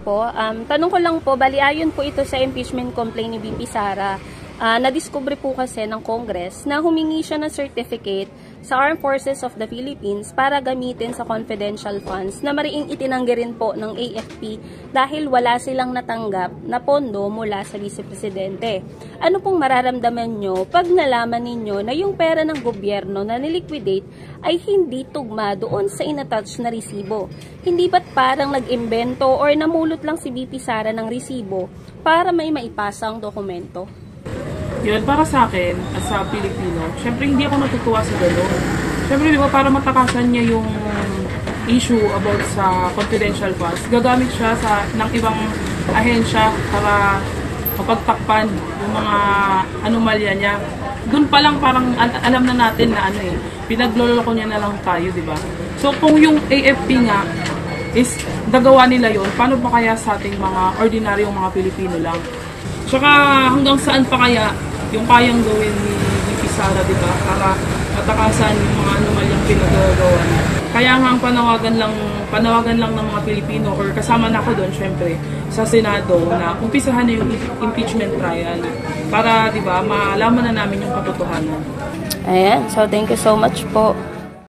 po. Tanong ko lang po, bali ayon po ito sa impeachment complaint ni VP Sara. Nadiskubre po kasi ng Congress na humingi siya ng certificate sa Armed Forces of the Philippines para gamitin sa confidential funds na mariing itinanggi rin po ng AFP dahil wala silang natanggap na pondo mula sa Vice Presidente. Ano pong mararamdaman nyo pag nalaman ninyo na yung pera ng gobyerno na niliquidate ay hindi tugma doon sa inattach na resibo? Hindi ba't parang nag-imbento or namulot lang si VP Sara ng resibo para may maipasang dokumento? Yun, para sa akin, as a Pilipino, syempre hindi ako natutuwa sa gano'n. Syempre, di ba, para matakasan niya yung issue about sa confidential funds, gagamit siya ng ibang ahensya para mapagtakpan yung mga anomalya niya. Doon pa lang parang alam na natin na pinagloloko niya na lang tayo, di ba? So, kung yung AFP nga is nagawa nila yun, paano pa kaya sa ating mga ordinaryong mga Pilipino lang? Tsaka hanggang saan pa kaya yung kayang gawin ni VP Sara, di ba? Para matakasan yung mga anomalyang pinagagawa niya. Kaya nga ang panawagan lang ng mga Pilipino, or kasama na ako doon syempre sa Senado, na umpisahan na yung impeachment trial para, di ba, malaman na namin yung katotohanan. Ayan, so thank you so much po.